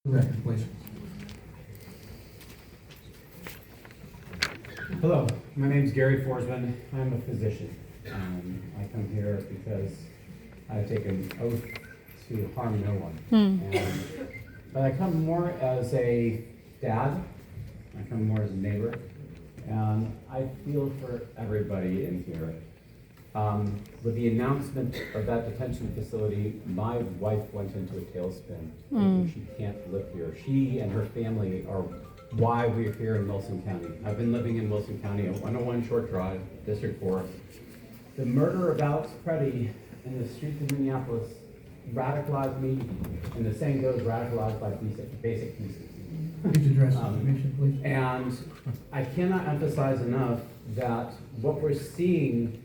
Record, please. Hello, my name is Gary Forsman. I'm a physician. I come here because I've taken an oath to harm no one. But I come more as a dad. I come more as a neighbor. And I feel for everybody in here. With the announcement of that detention facility, my wife went into a tailspin. Thinking she can't live here. She and her family are why we're here in Wilson County. I've been living in Wilson County, a 101 Short Drive, District 4. The murder of Alex Preddy in the streets of Minneapolis radicalized me, and the saying goes, radicalized by basic pieces. Please address the commission, please. And I cannot emphasize enough that what we're seeing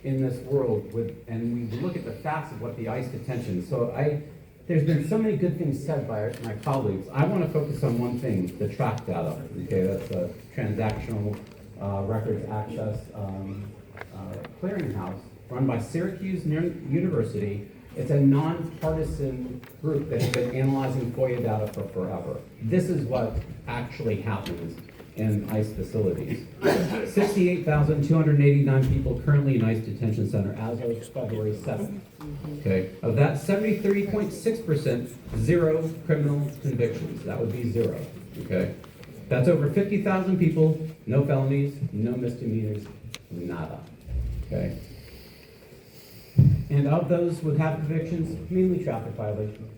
in this world and we look at the facts of what the ICE detention. There's been so many good things said by my colleagues. I want to focus on one thing, the track data. Okay, that's a transactional records access clearinghouse run by Syracuse University. It's a nonpartisan group that has been analyzing FOIA data for forever. This is what actually happens in ICE facilities. 68,289 people currently in ICE detention center as of February 7th. Okay, of that 73.6%, 0 criminal convictions. That would be 0. Okay, that's over 50,000 people, no felonies, no misdemeanors, nada. Okay. And of those with half convictions, mainly traffic violations.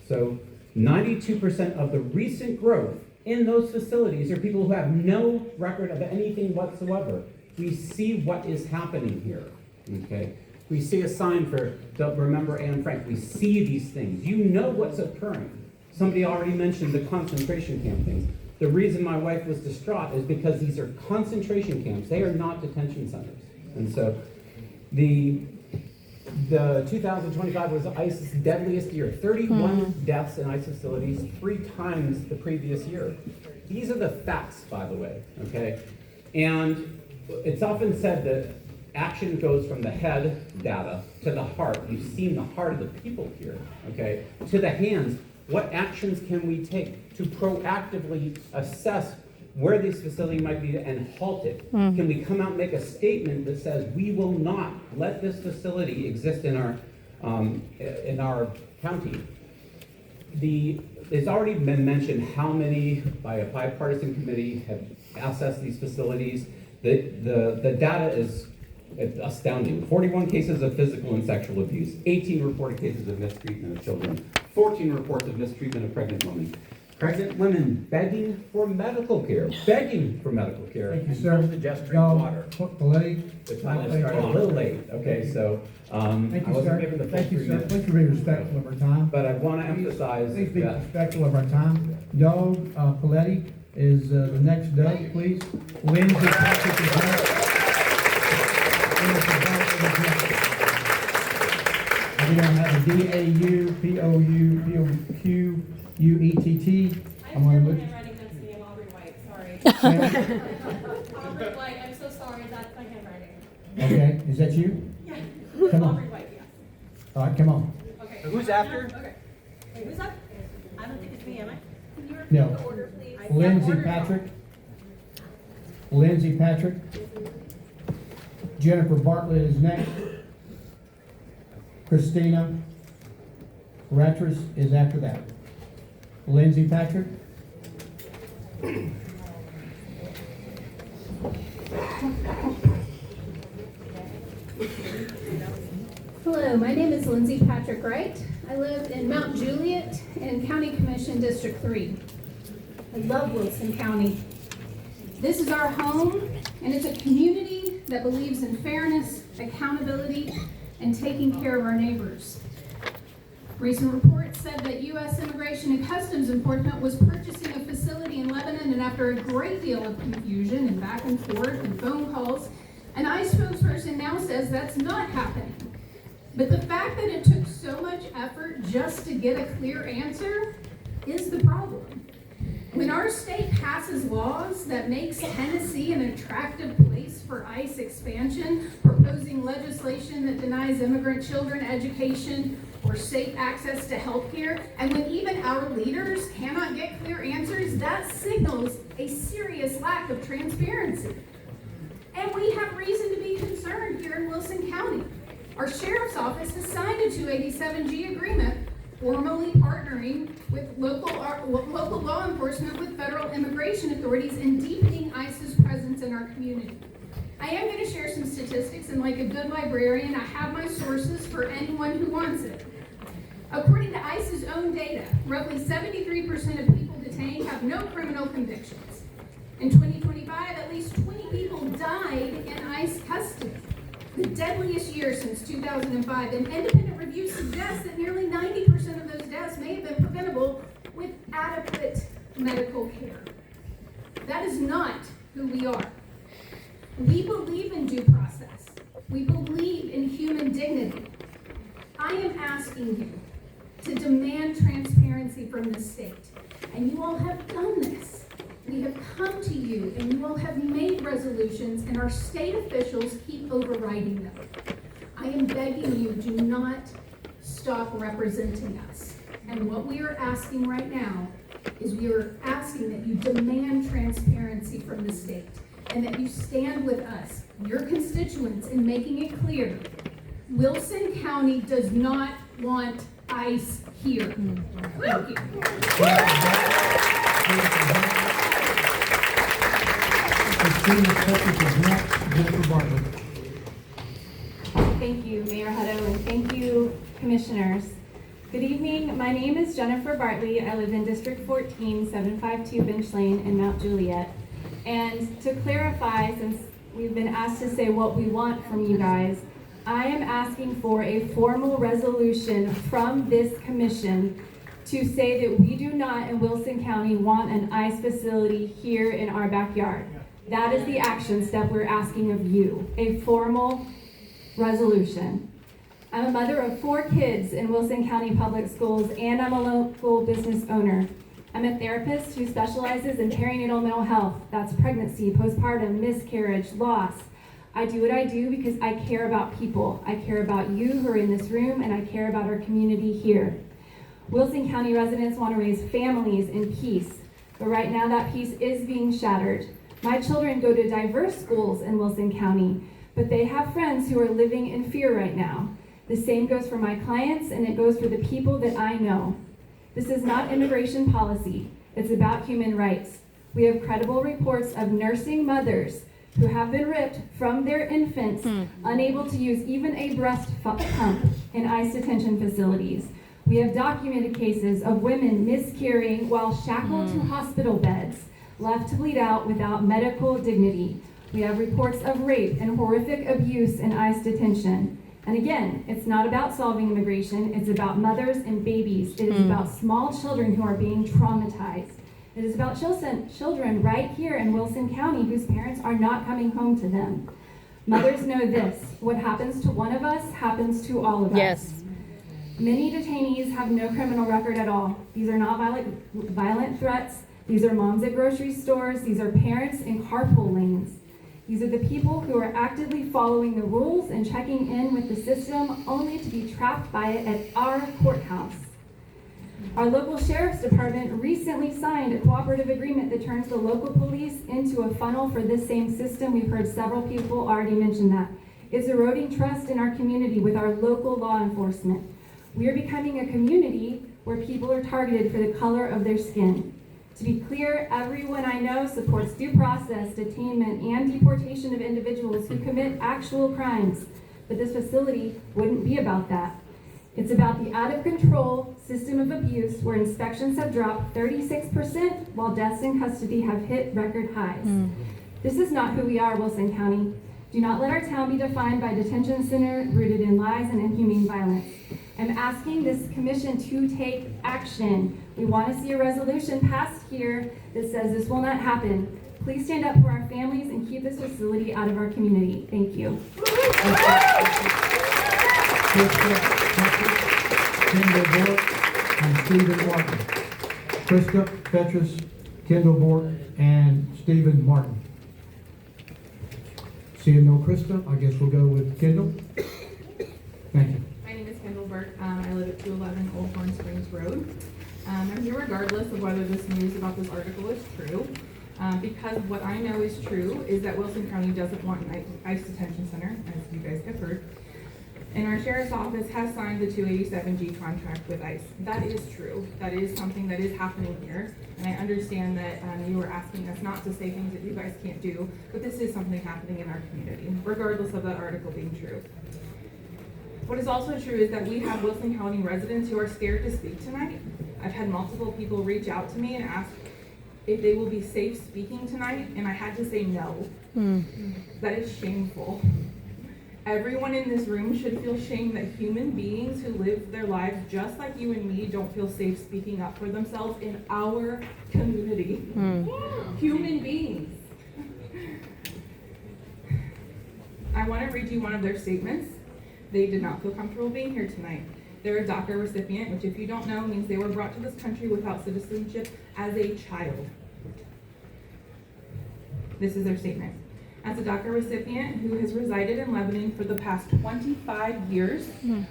So 92% of the recent growth in those facilities are people who have no record of anything whatsoever. We see what is happening here, okay? We see a sign for, don't remember Anne Frank. We see these things. You know what's occurring. Somebody already mentioned the concentration camp things. The reason my wife was distraught is because these are concentration camps. They are not detention centers. And so the 2025 was ICE's deadliest year. 31 deaths in ICE facilities, 3 times the previous year. These are the facts, by the way, okay? And it's often said that action goes from the head data to the heart. You've seen the heart of the people here, okay? To the hands, what actions can we take to proactively assess where this facility might be and halt it? Can we come out and make a statement that says we will not let this facility exist in our county? It's already been mentioned how many by a bipartisan committee have assessed these facilities. The data is astounding. 41 cases of physical and sexual abuse, 18 reported cases of mistreatment of children, 14 reports of mistreatment of pregnant women. Pregnant women begging for medical care. Thank you, sir. The gesturing water. Politi. The time has started a little late. Okay, so Thank I you, wasn't sir. given the full Thank you, 3 sir. minutes. Please be respectful of our time. But I want to emphasize Please be that respectful of our time. Doug Poletti is the next Doug, please. Lindsay Patrick is next. We don't have a D-A-U-P-O-U-P-O-Q-U-E-T-T. I have terrible handwriting next to me. I'm Aubrey White, sorry. Aubrey White, I'm so sorry, that's my handwriting. Okay, is that you? Yeah. Come on. Aubrey White, yes. All right, come on. Okay. Who's after? Okay. Wait, who's up? I don't think it's me, am I? Can you repeat No. the order, please? Lindsay Order. Patrick. Lindsay Patrick. Jennifer Bartlett is next. Christina Rattress is after that. Lindsay Patrick. Hello, my name is Lindsay Patrick Wright. I live in Mount Juliet in County Commission District 3. I love Wilson County. This is our home, and it's a community that believes in fairness, accountability, and taking care of our neighbors. Recent reports said that U.S. Immigration and Customs Enforcement was purchasing a facility in Lebanon, and after a great deal of confusion and back and forth and phone calls, an ICE spokesperson now says that's not happening. But the fact that it took so much effort just to get a clear answer is the problem. When our state passes laws that makes Tennessee an attractive place for ICE expansion, proposing legislation that denies immigrant children education, or safe access to healthcare, and when even our leaders cannot get clear answers, that signals a serious lack of transparency. And we have reason to be concerned here in Wilson County. Our sheriff's office has signed a 287G agreement, formally partnering with local law enforcement with federal immigration authorities and deepening ICE's presence in our community. I am going to share some statistics, and like a good librarian, I have my sources for anyone who wants it. According to ICE's own data, roughly 73% of people detained have no criminal convictions. In 2025, at least 20 people died in ICE custody, the deadliest year since 2005. An independent review suggests that nearly 90% of those deaths may have been preventable with adequate medical care. That is not who we are. We believe in due process. We believe in human dignity. I am asking you to demand transparency from the state. And you all have done this. We have come to you and you all have made resolutions, and our state officials keep overriding them. I am begging you, do not stop representing us. And what we are asking right now is we are asking that you demand transparency from the state, and that you stand with us, your constituents, in making it clear Wilson County does not want ICE here. Thank you. Thank you, Mayor Hutto, and thank you, Commissioners. Good evening. My name is Jennifer Bartley. I live in District 14, 752 Bench Lane in Mount Juliet. And to clarify, since we've been asked to say what we want from you guys, I am asking for a formal resolution from this commission to say that we do not in Wilson County want an ICE facility here in our backyard. That is the action step we're asking of you, a formal resolution. I'm a mother of 4 kids in Wilson County Public Schools, and I'm a local business owner. I'm a therapist who specializes in perinatal mental health. That's pregnancy, postpartum, miscarriage, loss. I do what I do because I care about people. I care about you who are in this room, and I care about our community here. Wilson County residents want to raise families in peace, but right now that peace is being shattered. My children go to diverse schools in Wilson County, but they have friends who are living in fear right now. The same goes for my clients, and it goes for the people that I know. This is not immigration policy. It's about human rights. We have credible reports of nursing mothers who have been ripped from their infants, unable to use even a breast pump in ICE detention facilities. We have documented cases of women miscarrying while shackled to hospital beds, left to bleed out without medical dignity. We have reports of rape and horrific abuse in ICE detention. And again, it's not about solving immigration, it's about mothers and babies. It is about small children who are being traumatized. It is about children right here in Wilson County whose parents are not coming home to them. Mothers know this: what happens to one of us happens to all of us. Yes. Many detainees have no criminal record at all. These are not violent threats. These are moms at grocery stores. These are parents in carpool lanes. These are the people who are actively following the rules and checking in with the system, only to be trapped by it at our courthouse. Our local sheriff's department recently signed a cooperative agreement that turns the local police into a funnel for this same system. We've heard several people already mention that. It's eroding trust in our community with our local law enforcement. We are becoming a community where people are targeted for the color of their skin. To be clear, everyone I know supports due process, detainment, and deportation of individuals who commit actual crimes. But this facility wouldn't be about that. It's about the out-of-control system of abuse where inspections have dropped 36% while deaths in custody have hit record highs. This is not who we are, Wilson County. Do not let our town be defined by a detention center rooted in lies and inhumane violence. I'm asking this commission to take action. We want to see a resolution passed here that says this will not happen. Please stand up for our families and keep this facility out of our community. Thank you. Kendall Bork and Stephen Martin. Krista Petrus, Kendall Bork, and Stephen Martin. Seeing no Krista, I guess we'll go with Kendall. Thank you. My name is Kendall Burke. I live at 211 Old Thorn Springs Road. I'm here regardless of whether this news about this article is true, because what I know is true is that Wilson County doesn't want an ICE detention center, as you guys have heard. And our sheriff's office has signed the 287G contract with ICE. That is true. That is something that is happening here. And I understand that you were asking us not to say things that you guys can't do, but this is something happening in our community, regardless of that article being true. What is also true is that we have Wilson County residents who are scared to speak tonight. I've had multiple people reach out to me and ask if they will be safe speaking tonight, and I had to say no. That is shameful. Everyone in this room should feel shame that human beings who live their lives just like you and me don't feel safe speaking up for themselves in our community. Human beings. I want to read you one of their statements. They did not feel comfortable being here tonight. They're a DACA recipient, which if you don't know means they were brought to this country without citizenship as a child. This is their statement. As a DACA recipient who has resided in Lebanon for the past 25 years,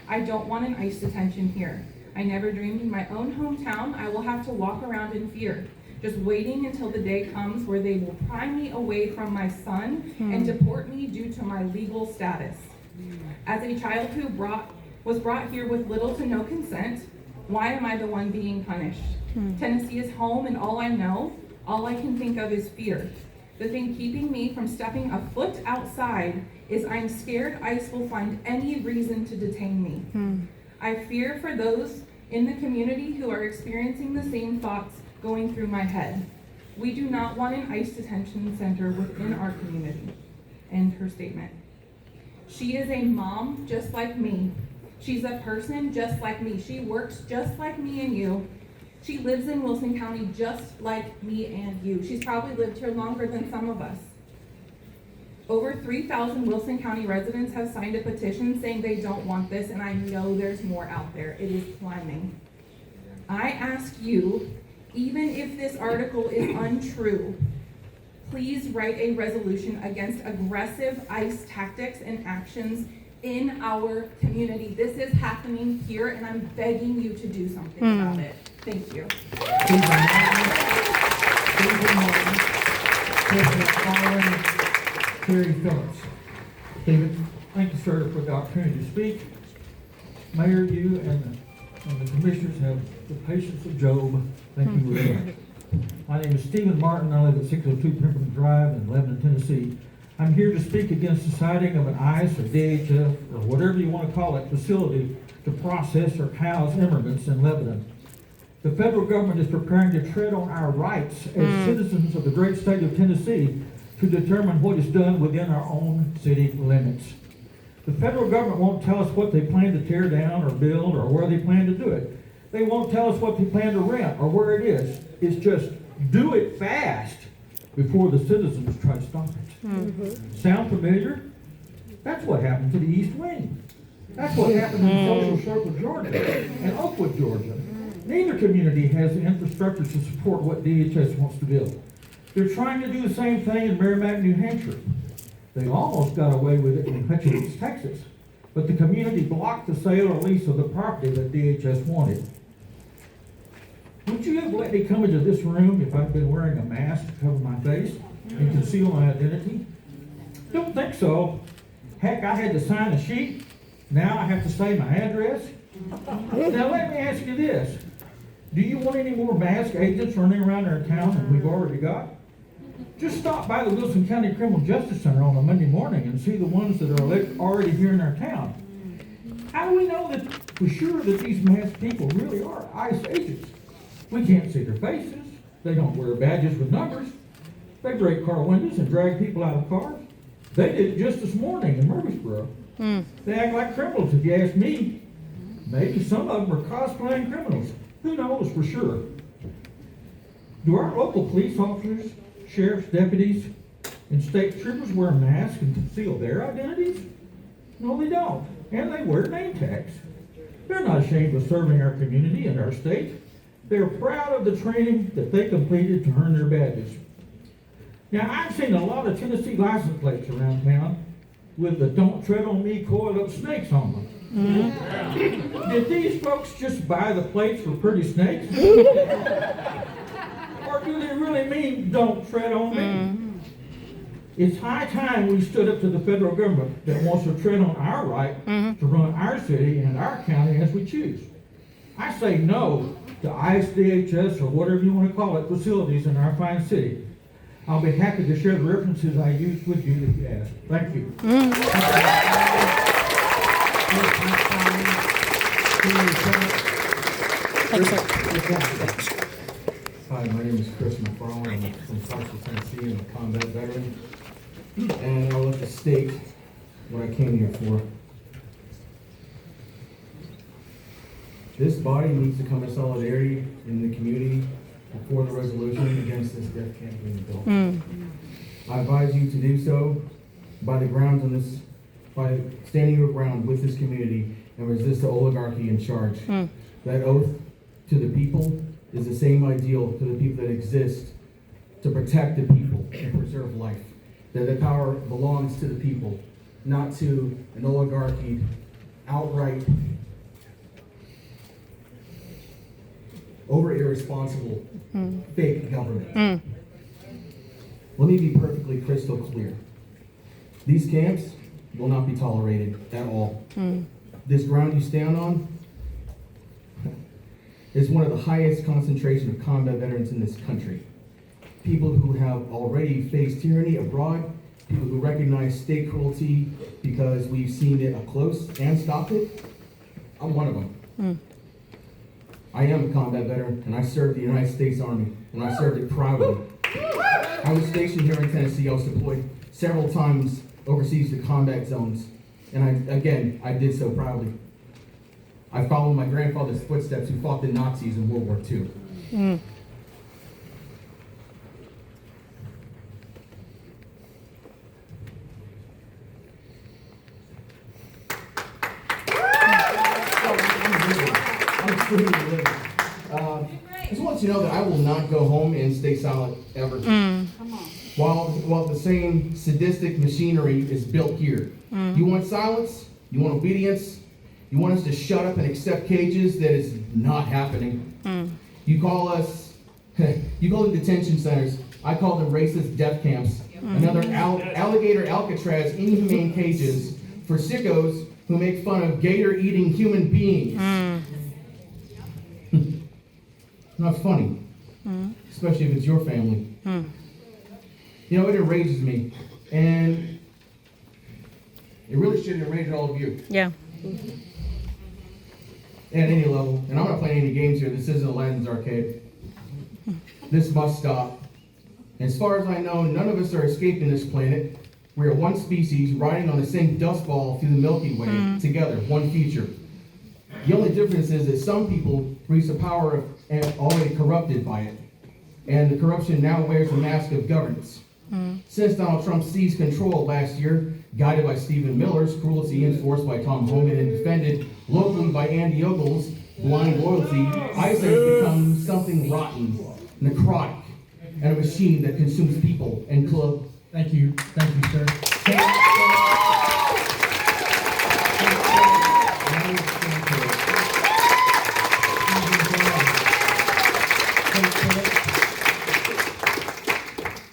I don't want an ICE detention here. I never dreamed in my own hometown I will have to walk around in fear, just waiting until the day comes where they will pry me away from my son and deport me due to my legal status. As a child who was brought here with little to no consent, why am I the one being punished? Tennessee is home, and all I know, all I can think of is fear. The thing keeping me from stepping a foot outside is I'm scared ICE will find any reason to detain me. I fear for those in the community who are experiencing the same thoughts going through my head. We do not want an ICE detention center within our community. End her statement. She is a mom just like me. She's a person just like me. She works just like me and you. She lives in Wilson County just like me and you. She's probably lived here longer than some of us. Over 3,000 Wilson County residents have signed a petition saying they don't want this, and I know there's more out there. It is climbing. I ask you, even if this article is untrue, please write a resolution against aggressive ICE tactics and actions in our community. This is happening here, and I'm begging you to do something about it. Thank you. Terry Phillips. David. Thank you, sir, for the opportunity to speak. Mayor, you and the commissioners have the patience of Job. Thank you very much. My name is Stephen Martin. I live at 602 Pemberton Drive in Lebanon, Tennessee. I'm here to speak against the siting of an ICE or DHF or whatever you want to call it facility to process or house immigrants in Lebanon. The federal government is preparing to tread on our rights as citizens of the great state of Tennessee to determine what is done within our own city limits. The federal government won't tell us what they plan to tear down or build or where they plan to do it. They won't tell us what they plan to rent or where it is. It's just do it fast before the citizens try to stop it. Sound familiar? That's what happened to the East Wing. That's what happened in Social Circle, Georgia, and Oakwood, Georgia. Neither community has the infrastructure to support what DHS wants to build. They're trying to do the same thing in Merrimack, New Hampshire. They almost got away with it in Hutchins, Texas, but the community blocked the sale or lease of the property that DHS wanted. Would you have let me come into this room if I'd been wearing a mask to cover my face and conceal my identity? Don't think so. Heck, I had to sign a sheet. Now I have to say my address. Now let me ask you this. Do you want any more masked agents running around our town than we've already got? Just stop by the Wilson County Criminal Justice Center on a Monday morning and see the ones that are already here in our town. How do we know that for sure that these masked people really are ICE agents? We can't see their faces. They don't wear badges with numbers. They break car windows and drag people out of cars. They did it just this morning in Murfreesboro. They act like criminals, if you ask me. Maybe some of them are cosplaying criminals. Who knows for sure? Do our local police officers, sheriffs, deputies, and state troopers wear masks and conceal their identities? No, they don't. And they wear name tags. They're not ashamed of serving our community and our state. They're proud of the training that they completed to earn their badges. Now, I've seen a lot of Tennessee license plates around town with the "Don't Tread on Me" coiled up snakes on them. Did these folks just buy the plates for pretty snakes? Or do they really mean don't tread on me? It's high time we stood up to the federal government that wants to tread on our right to run our city and our county as we choose. I say no to ICE, DHS, or whatever you want to call it, facilities in our fine city. I'll be happy to share the references I used with you if you ask. Thank you. Hi, my name is Chris McFarland. I'm from Clarksville, Tennessee. I'm a combat veteran. And I'll let the state what I came here for. This body needs to come in solidarity in the community for the resolution against this death camp being built. I advise you to do so by standing your ground with this community and resist the oligarchy in charge. That oath to the people is the same ideal to the people that exist to protect the people and preserve life. That the power belongs to the people, not to an oligarchy, outright, over irresponsible, fake government. Let me be perfectly crystal clear. These camps will not be tolerated at all. This ground you stand on is one of the highest concentration of combat veterans in this country. People who have already faced tyranny abroad, people who recognize state cruelty because we've seen it up close and stopped it. I'm one of them. I am a combat veteran, and I served the United States Army, and I served it proudly. I was stationed here in Tennessee. I was deployed several times overseas to combat zones, and I did so proudly. I followed my grandfather's footsteps, who fought the Nazis in World War II. I just want you to know that I will not go home and stay silent ever. While the same sadistic machinery is built here. You want silence? You want obedience? You want us to shut up and accept cages? That is not happening. You call them detention centers. I call them racist death camps. Another alligator Alcatraz inhumane cages for sickos who make fun of gator-eating human beings. Not funny, especially if it's your family. You know, it enrages me, and it really should enrage all of you. Yeah. At any level, and I'm not playing any games here. This isn't Aladdin's arcade. This must stop. As far as I know, none of us are escaping this planet. We are one species riding on the same dust ball through the Milky Way together, one future. The only difference is that some people reach the power and already corrupted by it. And the corruption now wears the mask of governance. Since Donald Trump seized control last year, guided by Stephen Miller's cruelty enforced by Tom Homan and defended locally by Andy Ogle's blind loyalty, ICE has become something rotten, necrotic, and a machine that consumes people and club. Thank you, sir.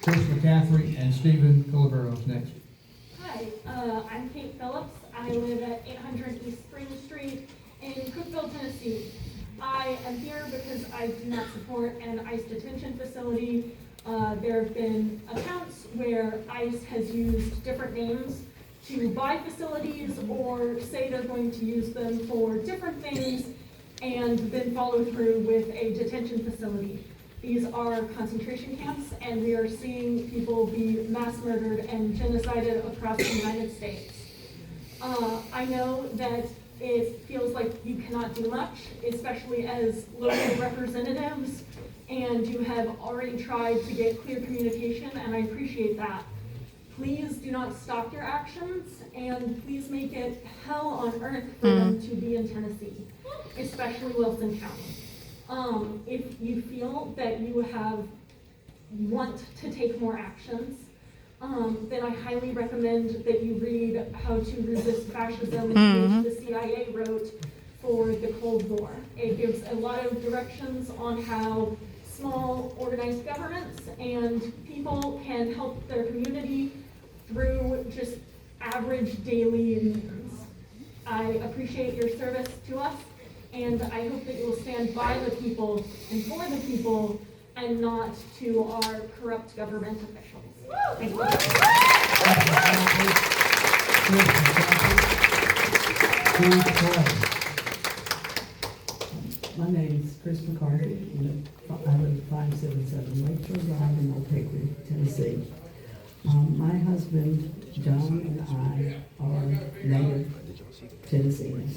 Chris McCaffrey and Stephen Calaveros next. Hi, I'm Kate Phillips. I live at 800 East Spring Street in Cookeville, Tennessee. I am here because I do not support an ICE detention facility. There have been accounts where ICE has used different names to buy facilities or say they're going to use them for different things and then follow through with a detention facility. These are concentration camps, and we are seeing people be mass murdered and genocided across the United States. I know that it feels like you cannot do much, especially as local representatives, and you have already tried to get clear communication, and I appreciate that. Please do not stop your actions, and please make it hell on earth for them to be in Tennessee, especially Wilson County. If you feel that you want to take more actions, then I highly recommend that you read How to Resist Fascism, which the CIA wrote for the Cold War. It gives a lot of directions on how small organized governments and people can help their community through just average daily means. I appreciate your service to us, and I hope that you will stand by the people and for the people and not to our corrupt government officials. Thank you. My name is Chris McCarthy, and I live at 577 Lakeshore Drive in Old Hickory, Tennessee. My husband, John, and I are native Tennesseans.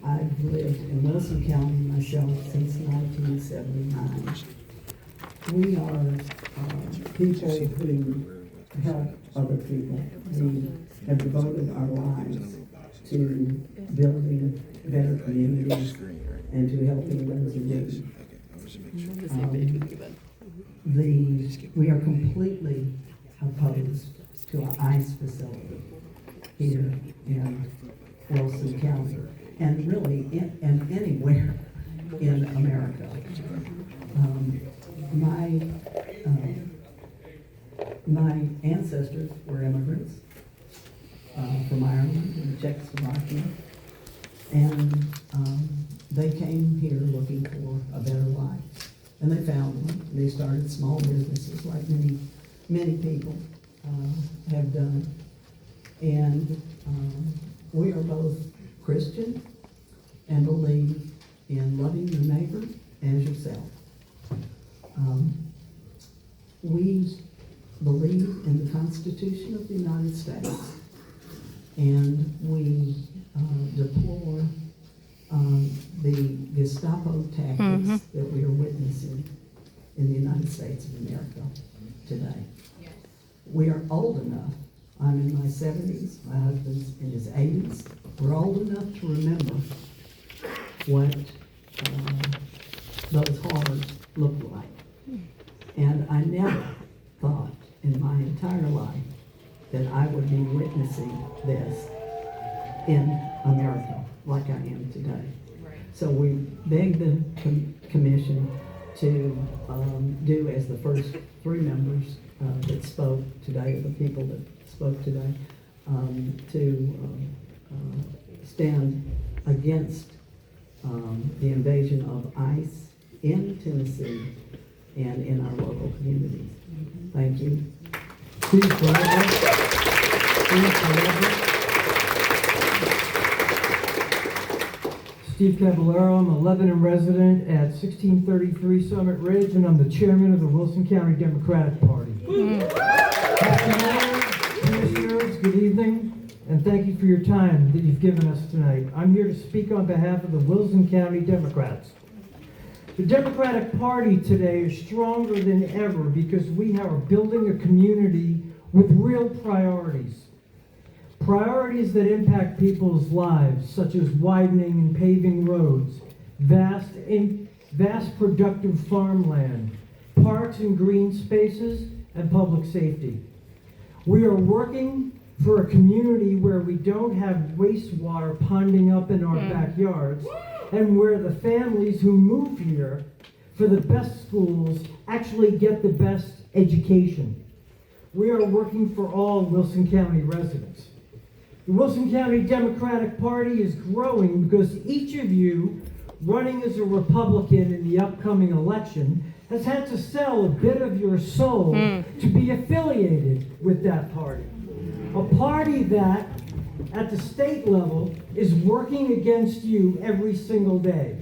I've lived in Wilson County myself since 1979. We are people who help other people. We have devoted our lives to building better communities and to helping those in need. We are completely opposed to an ICE facility here in Wilson County, and really and anywhere in America. My ancestors were immigrants from Ireland and Czechoslovakia, and they came here looking for a better life, and they found one. They started small businesses like many people have done, and we are both Christian and believe in loving your neighbor as yourself. We believe in the Constitution of the United States, and we deplore the Gestapo tactics that we are witnessing in the United States of America today. Yes. We are old enough. I'm in my 70s, my husband's in his 80s. We're old enough to remember what those horrors looked like. And I never thought in my entire life that I would be witnessing this in America like I am today. So we beg the commission to do as the first three members that spoke today, or the people that spoke today, to stand against the invasion of ICE in Tennessee and in our local communities. Thank you. Steve Forever. Steve Caballero. I'm a Lebanon resident at 1633 Summit Ridge, and I'm the chairman of the Wilson County Democratic Party. Mr. Mayor, Commissioners, good evening, and thank you for your time that you've given us tonight. I'm here to speak on behalf of the Wilson County Democrats. The Democratic Party today is stronger than ever because we are building a community with real priorities. Priorities that impact people's lives, such as widening and paving roads, vast productive farmland, parks and green spaces, and public safety. We are working for a community where we don't have wastewater ponding up in our backyards, and where the families who move here for the best schools actually get the best education. We are working for all Wilson County residents. The Wilson County Democratic Party is growing because each of you running as a Republican in the upcoming election has had to sell a bit of your soul to be affiliated with that party. A party that, at the state level, is working against you every single day.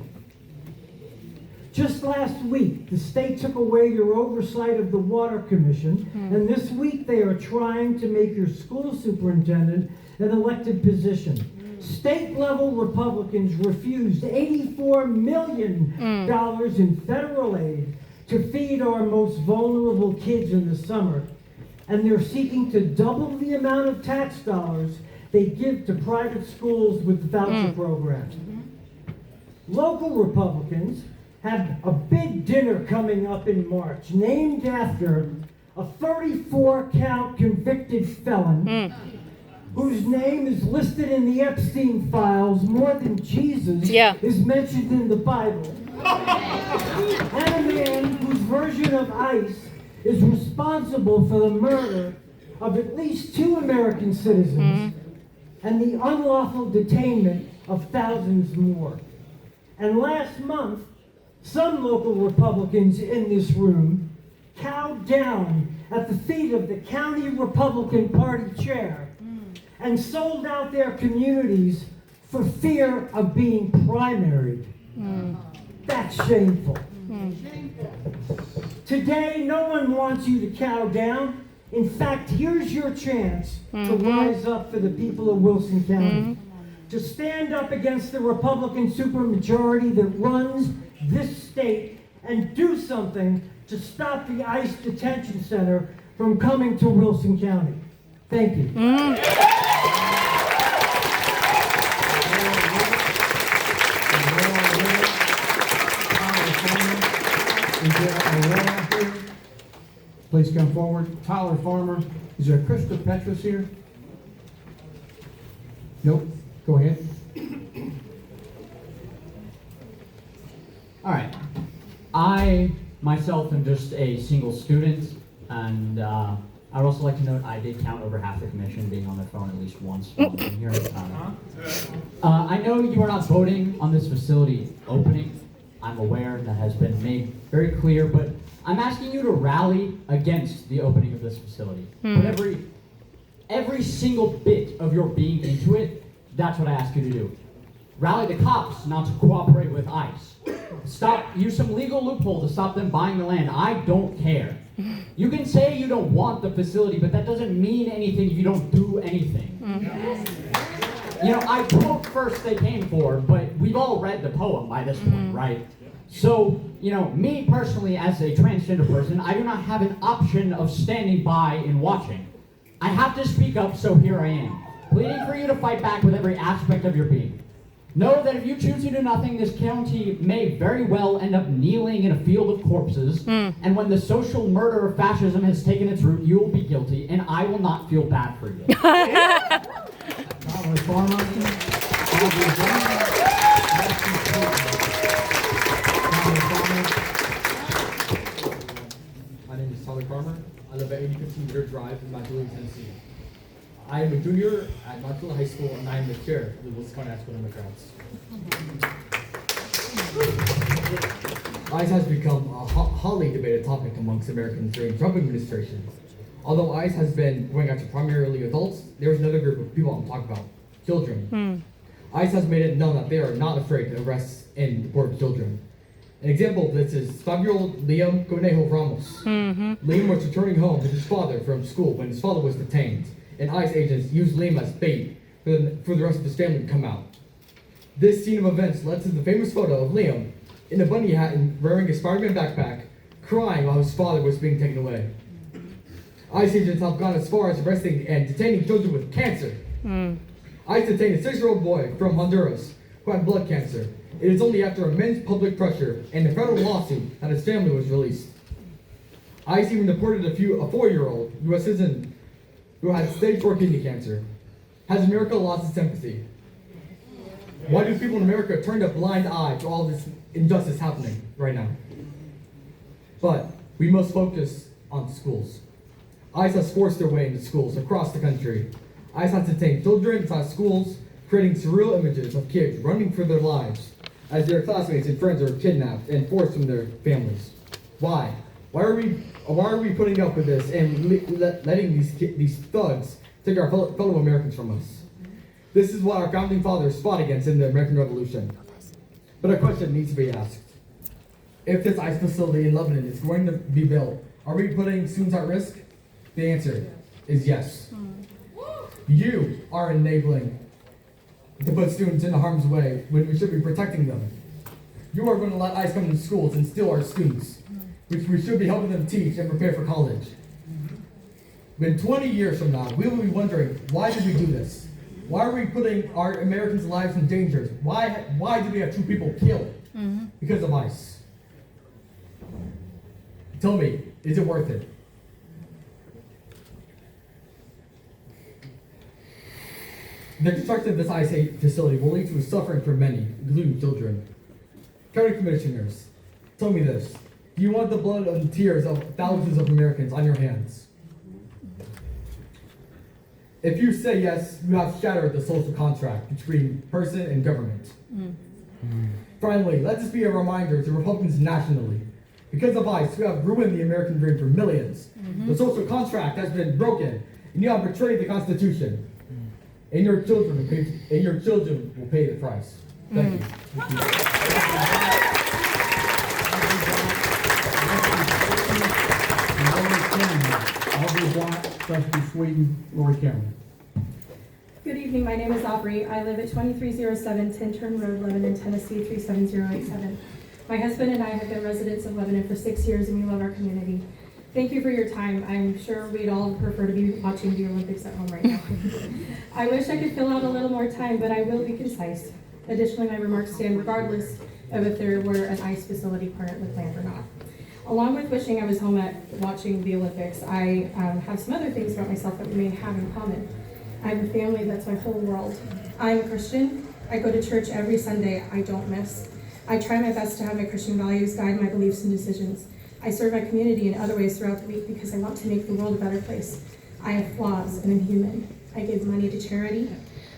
Just last week, the state took away your oversight of the Water Commission, and this week they are trying to make your school superintendent an elected position. State-level Republicans refused $84 million in federal aid to feed our most vulnerable kids in the summer, and they're seeking to double the amount of tax dollars they give to private schools with the voucher programs. Local Republicans have a big dinner coming up in March named after a 34-count convicted felon whose name is listed in the Epstein files more than Jesus is mentioned in the Bible. And a man whose version of ICE is responsible for the murder of at least 2 American citizens and the unlawful detainment of thousands more. And last month, some local Republicans in this room cowed down at the feet of the county Republican Party chair and sold out their communities for fear of being primaried. That's shameful. Today, no one wants you to cow down. In fact, here's your chance to rise up for the people of Wilson County, to stand up against the Republican supermajority that runs this state and do something to stop the ICE detention center from coming to Wilson County. Thank you. Please come forward. Tyler Farmer. Is there Krista Petrus here? Nope. Go ahead. All right. I myself am just a single student, and I'd also like to note I did count over half the commission being on their phone at least once while I'm here. I know you are not voting on this facility opening. I'm aware that has been made very clear, but I'm asking you to rally against the opening of this facility. Put every single bit of your being into it. That's what I ask you to do. Rally the cops not to cooperate with ICE. Use some legal loophole to stop them buying the land. I don't care. You can say you don't want the facility, but that doesn't mean anything if you don't do anything. You know, I quote first they came for, but we've all read the poem by this point, right? So, you know, me personally as a transgender person, I do not have an option of standing by and watching. I have to speak up, so here I am, pleading for you to fight back with every aspect of your being. Know that if you choose to do nothing, this county may very well end up kneeling in a field of corpses, and when the social murder of fascism has taken its root, you will be guilty, and I will not feel bad for you. My name is Tyler Farmer. I live at 8015 Ritter Drive in Mount Juliet, Tennessee. I am a junior at Mount Juliet High School, and I am the chair of the Wilson County High School Democrats. ICE has become a hotly debated topic amongst Americans during Trump administration. Although ICE has been going after primarily adults, there is another group of people I'm talking about, children. ICE has made it known that they are not afraid to arrest and deport children. An example of this is 5-year-old Liam Conejo Ramos. Liam was returning home with his father from school when his father was detained, and ICE agents used Liam as bait for the rest of his family to come out. This scene of events led to the famous photo of Liam in a bunny hat and wearing a Spider-Man backpack, crying while his father was being taken away. ICE agents have gone as far as arresting and detaining children with cancer. ICE detained a 6-year-old boy from Honduras who had blood cancer. It is only after immense public pressure and a federal lawsuit that his family was released. ICE even deported a 4-year-old U.S. citizen who had stage 4 kidney cancer. Has America lost its empathy? Why do people in America turn a blind eye to all this injustice happening right now? But we must focus on schools. ICE has forced their way into schools across the country. ICE has detained children inside schools, creating surreal images of kids running for their lives as their classmates and friends are kidnapped and forced from their families. Why? Why are we putting up with this and letting these thugs take our fellow Americans from us? This is what our founding fathers fought against in the American Revolution. But a question needs to be asked. If this ICE facility in Lebanon is going to be built, are we putting students at risk? The answer is yes. You are enabling to put students in harm's way when we should be protecting them. You are going to let ICE come into schools and steal our students, which we should be helping them teach and prepare for college. But 20 years from now, we will be wondering, why did we do this? Why are we putting our Americans' lives in danger? Why did we have 2 people killed? Because of ICE. Tell me, is it worth it? The construction of this ICE facility will lead to suffering for many, including children. County Commissioners, tell me this. Do you want the blood and tears of thousands of Americans on your hands? If you say yes, you have shattered the social contract between person and government. Finally, let this be a reminder to Republicans nationally. Because of ICE, you have ruined the American dream for millions. The social contract has been broken, and you have betrayed the Constitution. And your children will pay the price. Thank you. Aubrey Black, Trustee Sweden, Lori Cameron. Good evening, my name is Aubrey. I live at 2307 Tintern Road, Lebanon, Tennessee 37087. My husband and I have been residents of Lebanon for 6 years and we love our community. Thank you for your time. I'm sure we'd all prefer to be watching the Olympics at home right now. I wish I could fill out a little more time, but I will be concise. Additionally, my remarks stand regardless of if there were an ICE facility currently planned or not. Along with wishing I was home at watching the Olympics, I have some other things about myself that we may have in common. I have a family that's my whole world. I'm a Christian. I go to church every Sunday. I don't miss. I try my best to have my Christian values guide my beliefs and decisions. I serve my community in other ways throughout the week because I want to make the world a better place. I have flaws and I'm human. I give money to charity.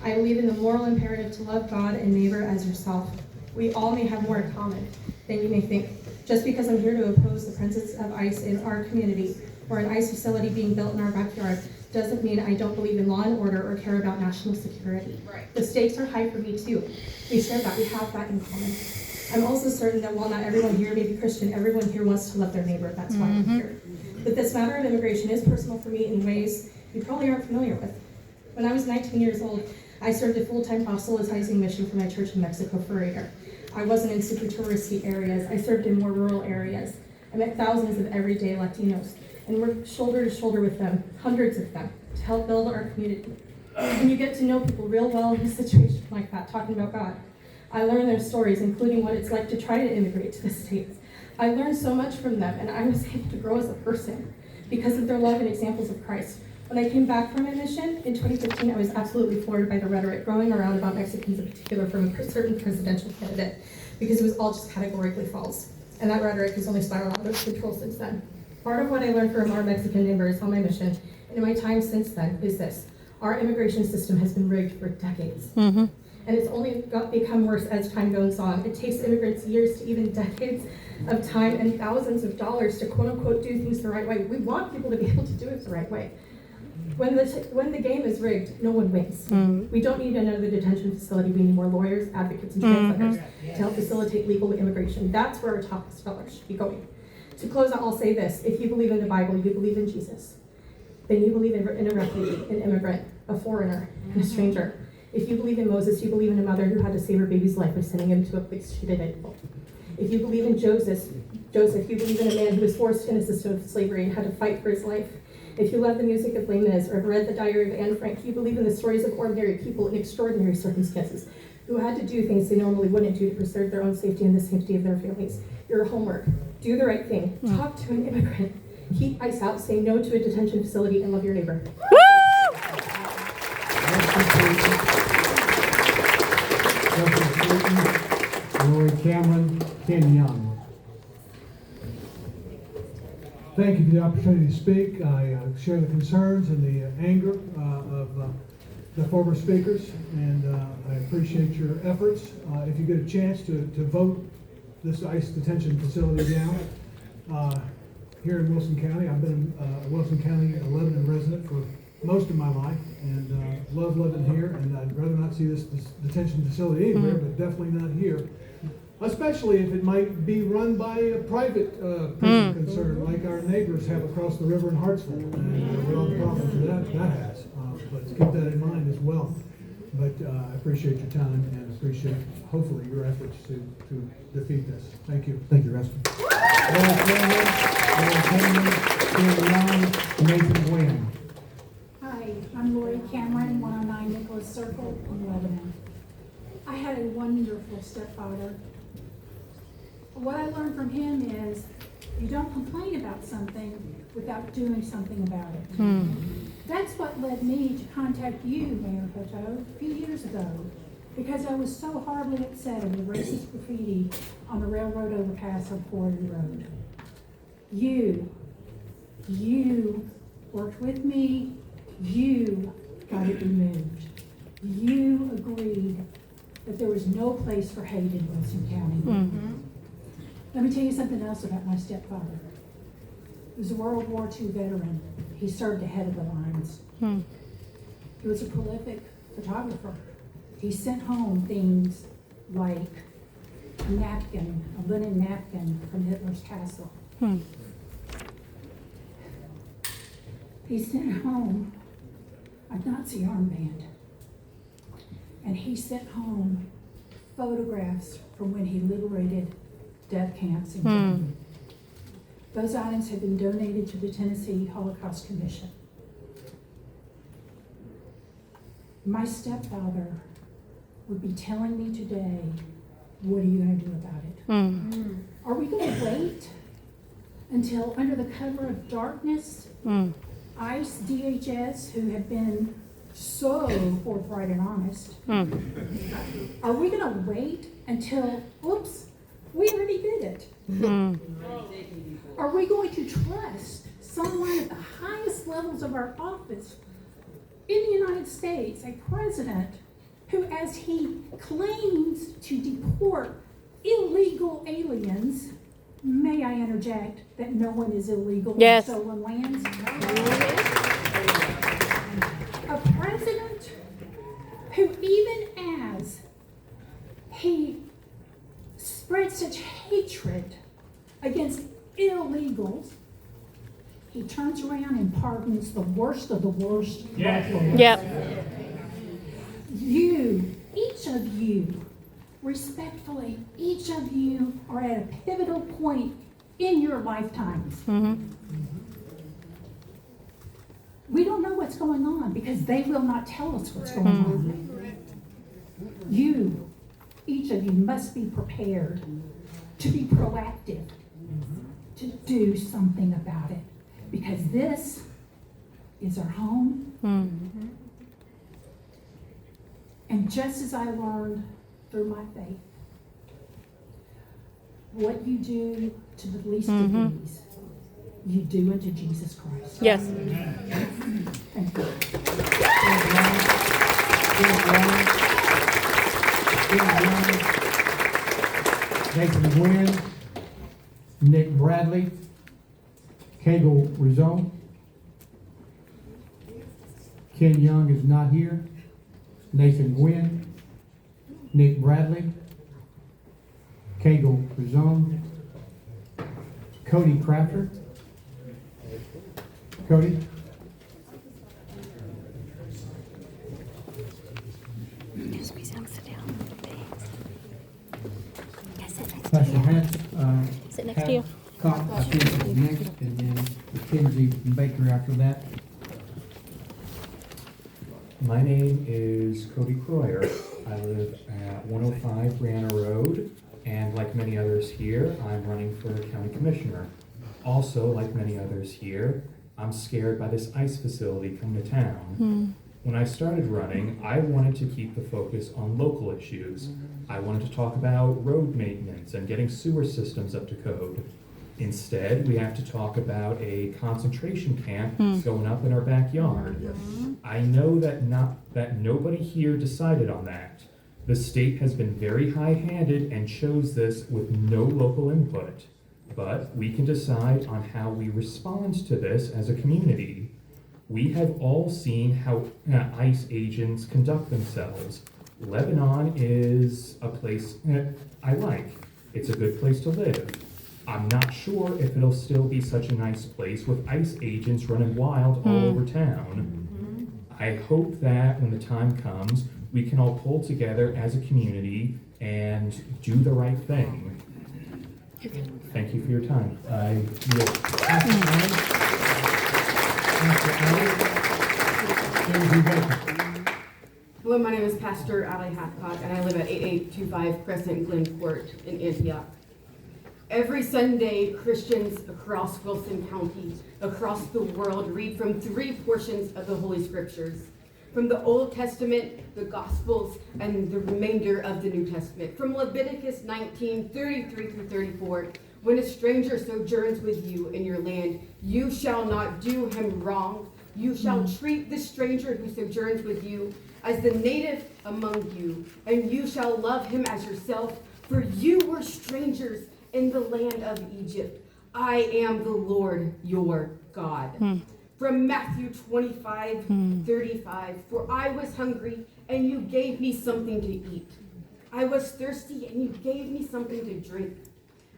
I believe in the moral imperative to love God and neighbor as yourself. We all may have more in common than you may think. Just because I'm here to oppose the presence of ICE in our community or an ICE facility being built in our backyard doesn't mean I don't believe in law and order or care about national security. Right. The stakes are high for me too. We share that, we have that in common. I'm also certain that while not everyone here may be Christian, everyone here wants to love their neighbor. That's why I'm here. But this matter of immigration is personal for me in ways you probably aren't familiar with. When I was 19 years old, I served a full-time proselytizing mission for my church in Mexico for a year. I wasn't in super touristy areas. I served in more rural areas. I met thousands of everyday Latinos and worked shoulder to shoulder with them, hundreds of them, to help build our community. And you get to know people real well in a situation like that, talking about God. I learned their stories, including what it's like to try to immigrate to the States. I learned so much from them, and I was able to grow as a person because of their love and examples of Christ. When I came back from my mission in 2015, I was absolutely floored by the rhetoric growing around about Mexicans in particular from a certain presidential candidate, because it was all just categorically false. And that rhetoric has only spiraled out of control since then. Part of what I learned from our Mexican neighbors on my mission, and in my time since then, is this. Our immigration system has been rigged for decades. And it's only become worse as time goes on. It takes immigrants years to even decades of time and thousands of dollars to quote unquote do things the right way. We want people to be able to do it the right way. When the game is rigged, no one wins. We don't need another detention facility. We need more lawyers, advocates, and translators to help facilitate legal immigration. That's where our top scholars should be going. To close out, I'll say this. If you believe in the Bible, you believe in Jesus. Then you believe in a refugee, an immigrant, a foreigner, and a stranger. If you believe in Moses, you believe in a mother who had to save her baby's life by sending him to a place she didn't know. If you believe in Joseph, you believe in a man who was forced into a system of slavery and had to fight for his life. If you love the music of Les Mis or have read the diary of Anne Frank, you believe in the stories of ordinary people in extraordinary circumstances who had to do things they normally wouldn't do to preserve their own safety and the safety of their families. Your homework. Do the right thing. Talk to an immigrant. Keep ICE out. Say no to a detention facility and love your neighbor. Lori Cameron, Ken Young. Thank you for the opportunity to speak. I share the concerns and the anger of the former speakers, and I appreciate your efforts. If you get a chance to vote this ICE detention facility down here in Wilson County, I've been a Wilson County Lebanon resident for most of my life, and love living here, and I'd rather not see this detention facility anywhere, but definitely not here. Especially if it might be run by a private prison concern, like our neighbors have across the river in Hartsville, and all the problems that has. But keep that in mind as well. But I appreciate your time and appreciate, hopefully, your efforts to defeat this. Thank you. Thank you, Rustin. Nathan Wynn. Hi, I'm Lori Cameron, 109 Nicholas Circle in Lebanon. I had a wonderful stepfather. What I learned from him is You don't complain about something without doing something about it. That's what led me to contact you, Mayor Hutto, a few years ago, because I was so horribly upset at the racist graffiti on the railroad overpass on Fordham Road. You worked with me, you got it removed. You agreed that there was no place for hate in Wilson County. Let me tell you something else about my stepfather. He was a World War II veteran. He served ahead of the lines. He was a prolific photographer. He sent home things like a napkin, a linen napkin from Hitler's castle. He sent home a Nazi armband. And he sent home photographs from when he liberated death camps in Germany. Those items have been donated to the Tennessee Holocaust Commission. My stepfather would be telling me today, what are you going to do about it? Are we going to wait until under the cover of darkness, ICE, DHS, who have been so forthright and honest, are we going to wait until, oops, we already did it? Are we going to trust someone at the highest levels of our office in the United States, a president who, as he claims to deport illegal aliens, may I interject that no one is illegal in stolen lands? A president who, even as he spread such hatred against illegals, he turns around and pardons the worst of the worst. You, each of you, respectfully, each of you are at a pivotal point in your lifetimes. We don't know what's going on because they will not tell us what's going on. You, each of you, must be prepared to be proactive, to do something about it, because this is our home. And just as I learned through my faith, what you do to the least of these, you do unto Jesus Christ. Yes. Thank you. Nathan Gwynn, Nick Bradley, Kegel Rizzo. Ken Young is not here. Nathan Gwynn, Nick Bradley, Kegel Rizzo, Cody Crafter. Cody. Pastor Sit next to you. Cox, I think is next, and then Mackenzie Baker after that. My name is Cody Croyer. I live at 105 Brianna Road, and like many others here, I'm running for county commissioner. Also, like many others here, I'm scared by this ICE facility coming to town. When I started running, I wanted to keep the focus on local issues. I wanted to talk about road maintenance and getting sewer systems up to code. Instead, we have to talk about a concentration camp going up in our backyard. I know that nobody here decided on that. The state has been very high-handed and chose this with no local input. But we can decide on how we respond to this as a community. We have all seen how ICE agents conduct themselves. Lebanon is a place I like. It's a good place to live. I'm not sure if it'll still be such a nice place with ICE agents running wild all over town. I hope that when the time comes, we can all pull together as a community and do the right thing. Thank you for your time. Hello, my name is Pastor Allie Hathcock, and I live at 8825 Crescent Glen Court in Antioch. Every Sunday, Christians across Wilson County, across the world, read from 3 portions of the Holy Scriptures. From the Old Testament, the Gospels, and the remainder of the New Testament. From Leviticus 19:33 through 34, when a stranger sojourns with you in your land, you shall not do him wrong. You shall treat the stranger who sojourns with you as the native among you, and you shall love him as yourself, for you were strangers in the land of Egypt. I am the Lord your God. From Matthew 25:35, for I was hungry, and you gave me something to eat. I was thirsty, and you gave me something to drink.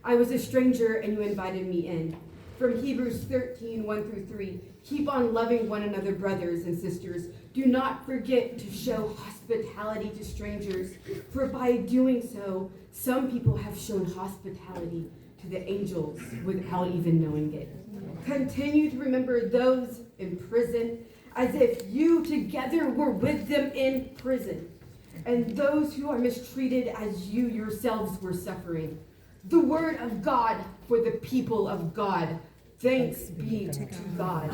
I was a stranger, and you invited me in. From Hebrews 13:1 through 3, keep on loving one another, brothers and sisters. Do not forget to show hospitality to strangers, for by doing so, some people have shown hospitality to the angels without even knowing it. Continue to remember those in prison as if you together were with them in prison, and those who are mistreated as you yourselves were suffering. The word of God for the people of God. Thanks be to God.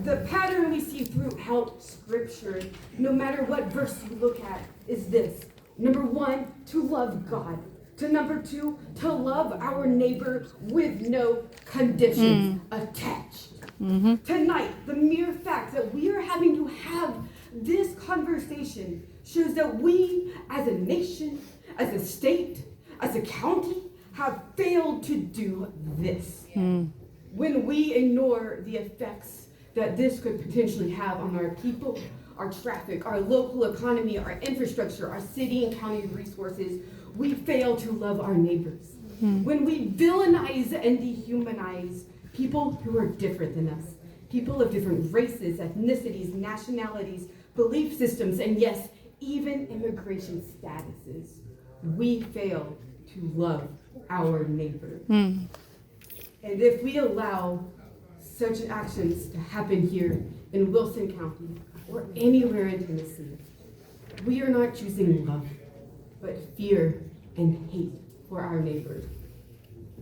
The pattern we see throughout Scripture, no matter what verse you look at, is this. Number 1, to love God. To number 2, to love our neighbor with no conditions attached. Tonight, the mere fact that we are having to have this conversation shows that we, as a nation, as a state, as a county, have failed to do this. When we ignore the effects that this could potentially have on our people, our traffic, our local economy, our infrastructure, our city and county resources, we fail to love our neighbors. When we villainize and dehumanize people who are different than us, people of different races, ethnicities, nationalities, belief systems, and yes, even immigration statuses, we fail to love our neighbor. And if we allow such actions to happen here in Wilson County or anywhere in Tennessee, we are not choosing love, but fear and hate for our neighbors.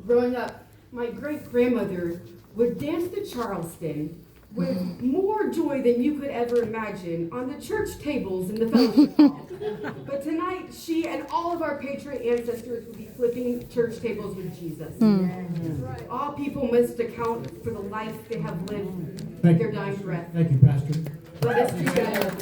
Growing up, my great-grandmother would dance the Charleston with more joy than you could ever imagine on the church tables in the fellowship hall. But tonight, she and all of our patriot ancestors will be flipping church tables with Jesus. All people must account for the life they have lived with their dying breath. Thank you, Pastor. Let us do that.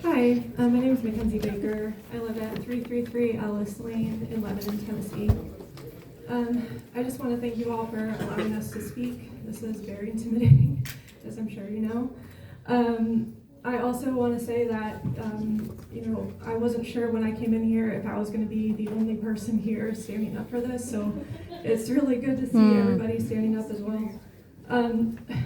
Hi, my name is Mackenzie Baker. I live at 333 Ellis Lane in Lebanon, Tennessee. I just want to thank you all for allowing us to speak. This is very intimidating, as I'm sure you know. I also want to say that, I wasn't sure when I came in here if I was going to be the only person here standing up for this, so it's really good to see everybody standing up as well.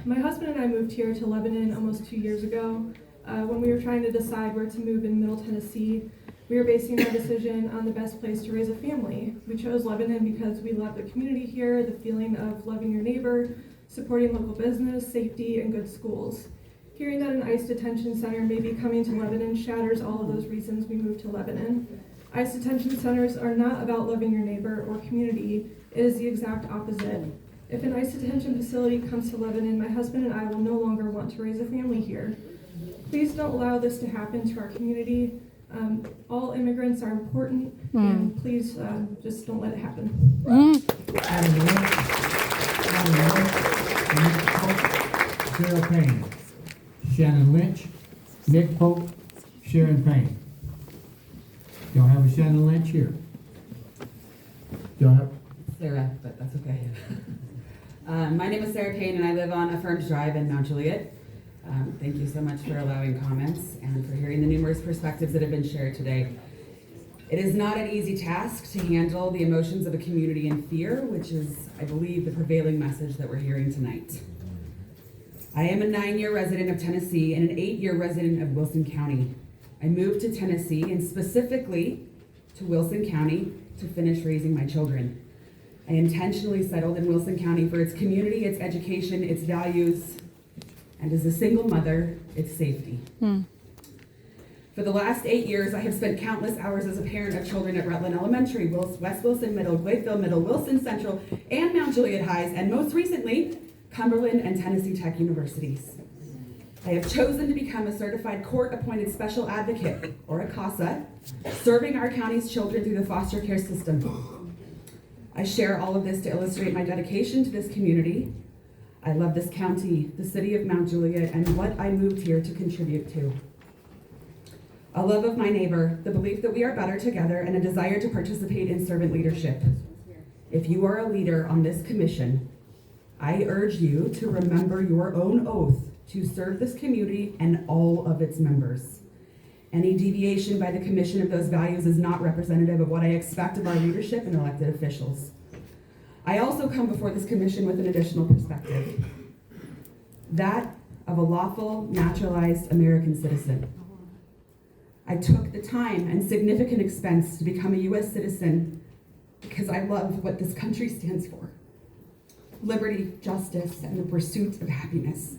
My husband and I moved here to Lebanon almost 2 years ago. When we were trying to decide where to move in Middle Tennessee, we were basing our decision on the best place to raise a family. We chose Lebanon because we love the community here, the feeling of loving your neighbor, supporting local business, safety, and good schools. Hearing that an ICE detention center may be coming to Lebanon shatters all of those reasons we moved to Lebanon. ICE detention centers are not about loving your neighbor or community. It is the exact opposite. If an ICE detention facility comes to Lebanon, my husband and I will no longer want to raise a family here. Please don't allow this to happen to our community. All immigrants are important, and please just don't let it happen. Sarah Payne, Shannon Lynch, Nick Pope, Sharon Payne. Don't have a Shannon Lynch here. Don't have Sarah, but that's okay. My name is Sarah Payne, and I live on Affirmed Drive in Mount Juliet. Thank you so much for allowing comments and for hearing the numerous perspectives that have been shared today. It is not an easy task to handle the emotions of a community in fear, which is, I believe, the prevailing message that we're hearing tonight. I am a 9-year resident of Tennessee and an 8-year resident of Wilson County. I moved to Tennessee and specifically to Wilson County to finish raising my children. I intentionally settled in Wilson County for its community, its education, its values, And as a single mother, it's safety. For the last 8 years, I have spent countless hours as a parent of children at Rutland Elementary, West Wilson Middle, Gwayfield Middle, Wilson Central, and Mount Juliet Highs, and most recently, Cumberland and Tennessee Tech Universities. I have chosen to become a certified court-appointed special advocate, or a CASA, serving our county's children through the foster care system. I share all of this to illustrate my dedication to this community. I love this county, the city of Mount Juliet, and what I moved here to contribute to. A love of my neighbor, the belief that we are better together, and a desire to participate in servant leadership. If you are a leader on this commission, I urge you to remember your own oath to serve this community and all of its members. Any deviation by the commission of those values is not representative of what I expect of our leadership and elected officials. I also come before this commission with an additional perspective, that of a lawful, naturalized American citizen. I took the time and significant expense to become a U.S. citizen because I love what this country stands for: liberty, justice, and the pursuit of happiness.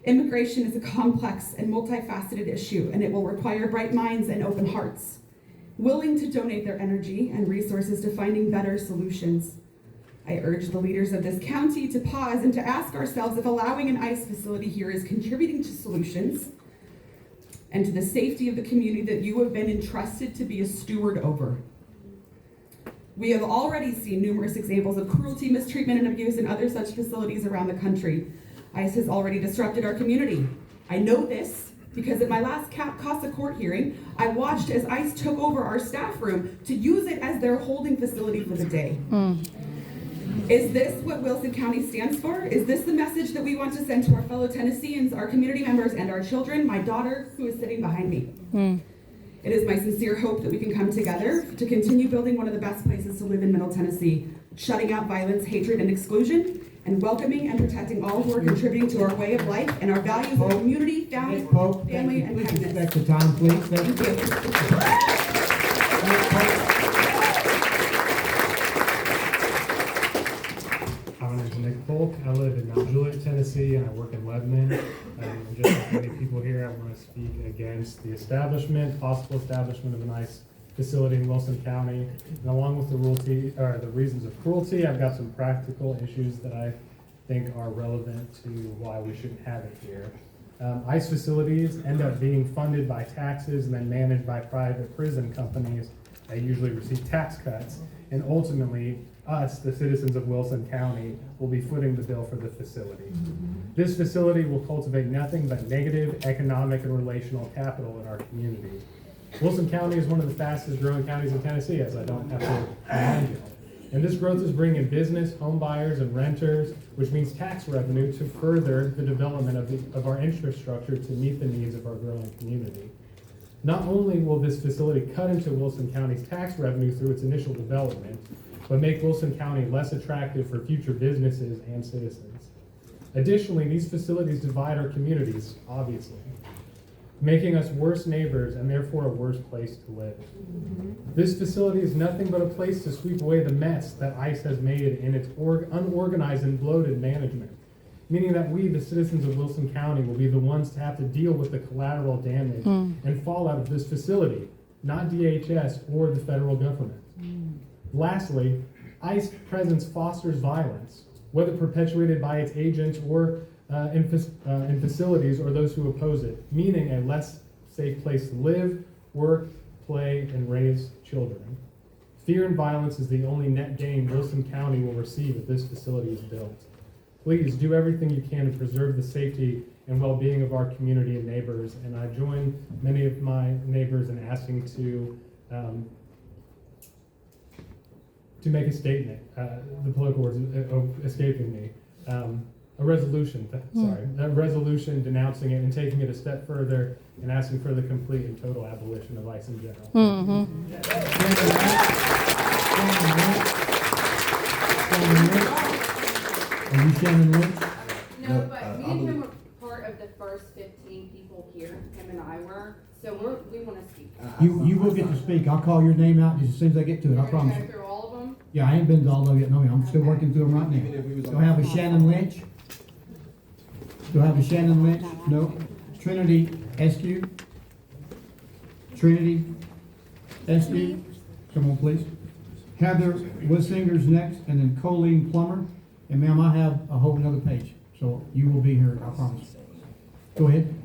Immigration is a complex and multifaceted issue, and it will require bright minds and open hearts, willing to donate their energy and resources to finding better solutions. I urge the leaders of this county to pause and to ask ourselves if allowing an ICE facility here is contributing to solutions and to the safety of the community that you have been entrusted to be a steward over. We have already seen numerous examples of cruelty, mistreatment, and abuse in other such facilities around the country. ICE has already disrupted our community. I know this because at my last CASA court hearing, I watched as ICE took over our staff room to use it as their holding facility for the day. Is this what Wilson County stands for? Is this the message that we want to send to our fellow Tennesseans, our community members, and our children, my daughter, who is sitting behind me? It is my sincere hope that we can come together to continue building one of the best places to live in Middle Tennessee, shutting out violence, hatred, and exclusion, and welcoming and protecting all who are contributing to our way of life and our values of community, family, and Please kindness. respect the time, please. Thank you. My name is Nick Polk. I live in Mount Juliet, Tennessee, and I work in Lebanon. Just like many people here, I want to speak against the possible establishment of a nice facility in Wilson County. And along with the reasons of cruelty, I've got some practical issues that I think are relevant to why we shouldn't have it here. ICE facilities end up being funded by taxes and then managed by private prison companies that usually receive tax cuts. And ultimately, us, the citizens of Wilson County, will be footing the bill for the facility. This facility will cultivate nothing but negative economic and relational capital in our community. Wilson County is one of the fastest growing counties in Tennessee, as I don't have to remind you. And this growth is bringing business, home buyers, and renters, which means tax revenue to further the development of our infrastructure to meet the needs of our growing community. Not only will this facility cut into Wilson County's tax revenue through its initial development, but make Wilson County less attractive for future businesses and citizens. Additionally, these facilities divide our communities, obviously, making us worse neighbors and therefore a worse place to live. This facility is nothing but a place to sweep away the mess that ICE has made in its unorganized and bloated management, meaning that we, the citizens of Wilson County, will be the ones to have to deal with the collateral damage and fallout of this facility, not DHS or the federal government. Lastly, ICE presence fosters violence, whether perpetuated by its agents or in facilities or those who oppose it, meaning a less safe place to live, work, play, and raise children. Fear and violence is the only net gain Wilson County will receive if this facility is built. Please do everything you can to preserve the safety and well-being of our community and neighbors, and I join many of my neighbors in asking to make a statement. The political words escaping me. A resolution denouncing it and taking it a step further and asking for the complete and total abolition of ICE in general. Are you Shannon Lynch? No, but me and him were part of the first 15 people here. Him and I were. So we want to speak. You will get to speak. I'll call your name out just as soon as I get to it. I promise. Go through all of them? Yeah, I ain't been to all of it. No, I'm still working through them right now. So I have a Shannon Lynch. Do I have a Shannon Lynch? No. Trinity Eskew? Trinity Eskew? Come on, please. Heather Wissinger's next, and then Colleen Plummer. And ma'am, I have a whole another page, so you will be here, I promise. Go ahead.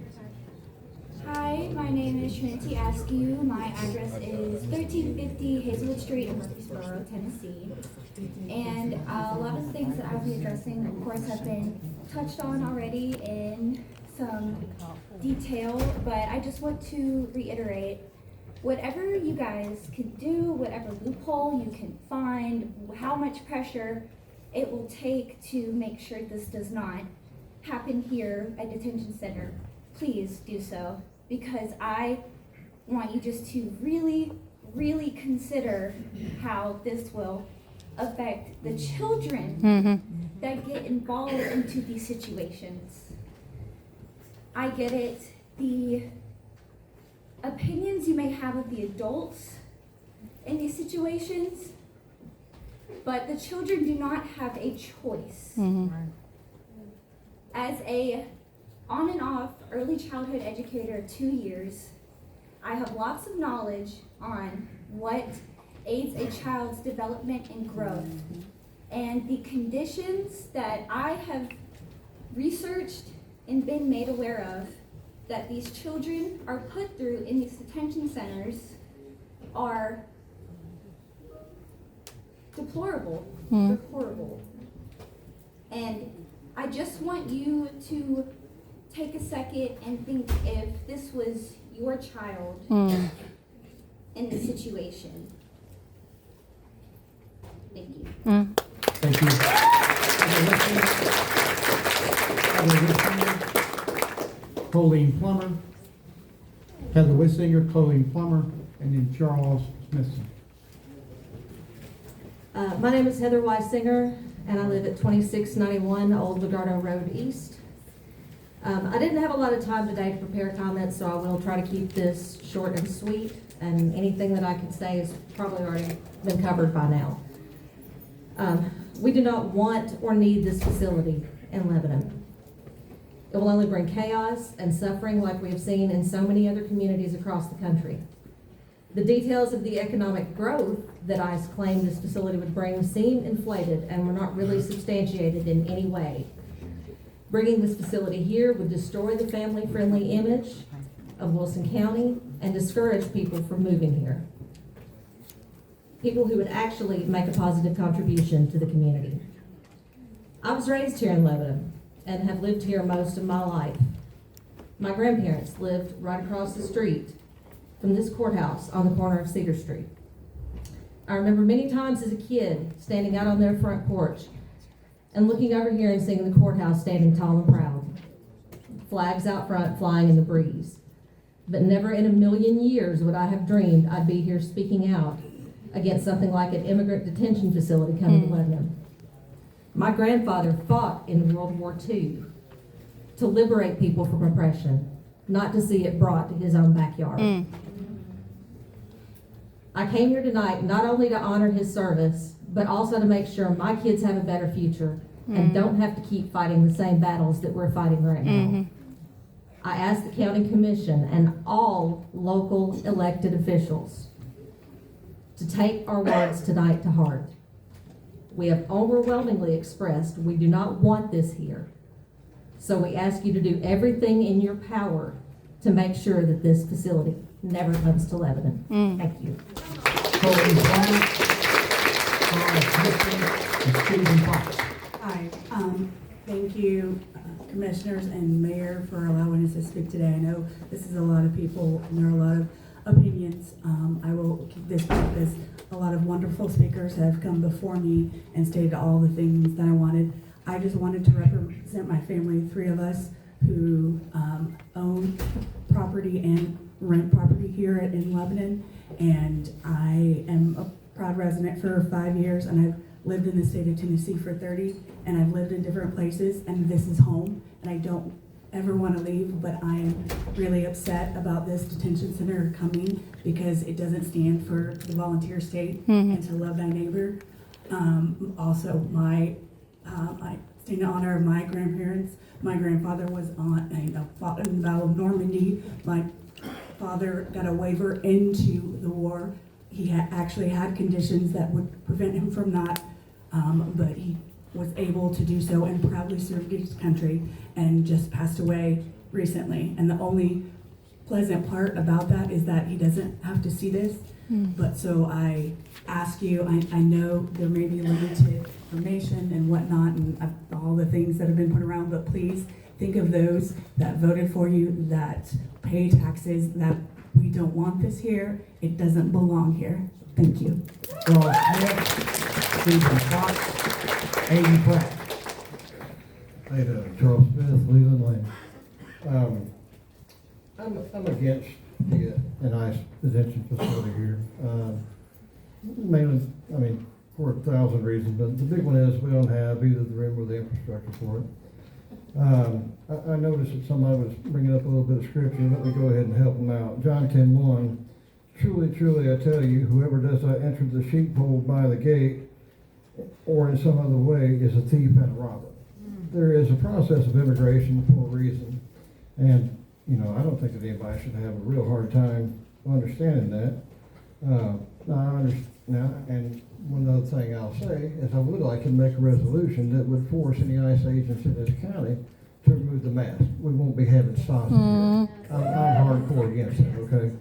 Hi, my name is Trinity Askew. My address is 1350 Hazelwood Street in Murfreesboro, Tennessee. And a lot of the things that I'll be addressing, of course, have been touched on already in some detail, but I just want to reiterate, whatever you guys can do, whatever loophole you can find, how much pressure it will take to make sure this does not happen here at detention center, please do so, because I want you just to really, really consider how this will affect the children that get involved into these situations. I get it, the opinions you may have of the adults in these situations, but the children do not have a choice. As a on and off early childhood educator 2 years, I have lots of knowledge on what aids a child's development and growth. And the conditions that I have researched and been made aware of that these children are put through in these detention centers are deplorable, they're horrible. And I just want you to take a second and think if this was your child in this situation. Thank you. Thank you. Colleen Plummer. Heather Wissinger, Colleen Plummer, and then Charles Smithson. My name is Heather Weisinger, and I live at 2691 Old Lagardo Road East. I didn't have a lot of time today to prepare comments, so I will try to keep this short and sweet, and anything that I can say has probably already been covered by now. We do not want or need this facility in Lebanon. It will only bring chaos and suffering like we have seen in so many other communities across the country. The details of the economic growth that ICE claimed this facility would bring seem inflated and were not really substantiated in any way. Bringing this facility here would destroy the family-friendly image of Wilson County and discourage people from moving here. People who would actually make a positive contribution to the community. I was raised here in Lebanon and have lived here most of my life. My grandparents lived right across the street from this courthouse on the corner of Cedar Street. I remember many times as a kid standing out on their front porch and looking over here and seeing the courthouse standing tall and proud. Flags out front flying in the breeze. But never in a million years would I have dreamed I'd be here speaking out against something like an immigrant detention facility coming to Lebanon. My grandfather fought in World War II to liberate people from oppression, not to see it brought to his own backyard. I came here tonight not only to honor his service, but also to make sure my kids have a better future and don't have to keep fighting the same battles that we're fighting right now. I ask the County Commission and all local elected officials to take our words tonight to heart. We have overwhelmingly expressed we do not want this here. So we ask you to do everything in your power to make sure that this facility never comes to Lebanon. Thank you. Hi, thank you, commissioners and mayor, for allowing us to speak today. I know this is a lot of people and there are a lot of opinions. I will keep this brief as a lot of wonderful speakers have come before me and stated all the things that I wanted. I just wanted to represent my family, 3 of us who own property and rent property here in Lebanon, and I am a proud resident for 5 years, and I've lived in the state of Tennessee for 30, and I've lived in different places, and this is home, and I don't ever want to leave, but I am really upset about this detention center coming because it doesn't stand for the volunteer state and to love thy neighbor. Also, I stand in honor of my grandparents My grandfather was fought in the Battle of Normandy. My father got a waiver into the war. He actually had conditions that would prevent him from that, but he was able to do so and proudly served his country and just passed away recently. And the only pleasant part about that is that he doesn't have to see this. But so I ask you, I know there may be limited information and whatnot and all the things that have been put around, but please think of those that voted for you, that pay taxes, that we don't want this here. It doesn't belong here. Thank you. Well, Stephen Fox, Aiden Pratt. Hey, Charles Smith, Leland Lane. I'm against an ICE detention facility here. Mainly, for 1,000 reasons, but the big one is we don't have either the room or the infrastructure for it. I noticed that somebody was bringing up a little bit of scripture. Let me go ahead and help them out. John 10:1. Truly, truly, I tell you, whoever does not enter the sheepfold by the gate or in some other way is a thief and a robber. There is a process of immigration for a reason. And, I don't think that anybody should have a real hard time understanding that. And one other thing I'll say is I would like to make a resolution that would force any ICE agents in this county to remove the mask. We won't be having sausage here. I'm hardcore against it, okay?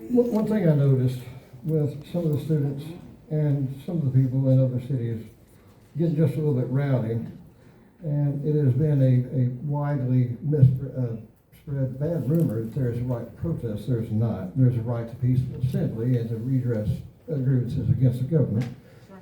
One thing I noticed with some of the students and some of the people in other cities getting just a little bit rowdy, and it has been a widely spread bad rumor that there's a right to protest. There's not. There's a right to peaceful assembly and to redress grievances against the government.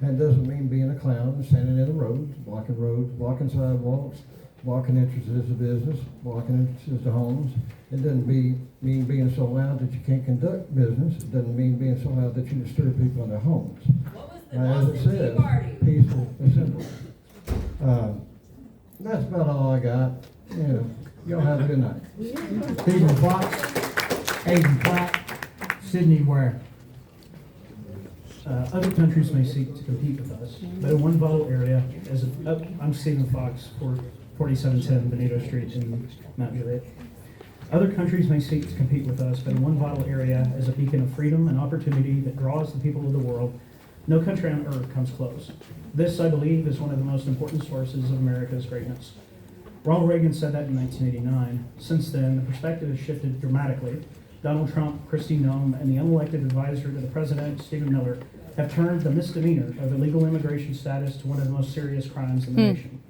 That doesn't mean being a clown and standing in the roads, blocking sidewalks, blocking entrances to business, blocking entrances to homes. It doesn't mean being so loud that you can't conduct business. It doesn't mean being so loud that you disturb people in their homes. As it says, peaceful assembly. That's about all I got. Y'all have a good night. Stephen Fox, Aiden Platt, Sydney Ware. Other countries may seek to compete with us, but in one vital area, I'm Stephen Fox, for 4710 Benito Street in Mount Juliet. Other countries may seek to compete with us, but in one vital area, as a beacon of freedom and opportunity that draws the people of the world, no country on earth comes close. This, I believe, is one of the most important sources of America's greatness. Ronald Reagan said that in 1989. Since then, the perspective has shifted dramatically. Donald Trump, Kristi Noem, and the unelected advisor to the president, Stephen Miller, have turned the misdemeanor of illegal immigration status to one of the most serious crimes in the nation.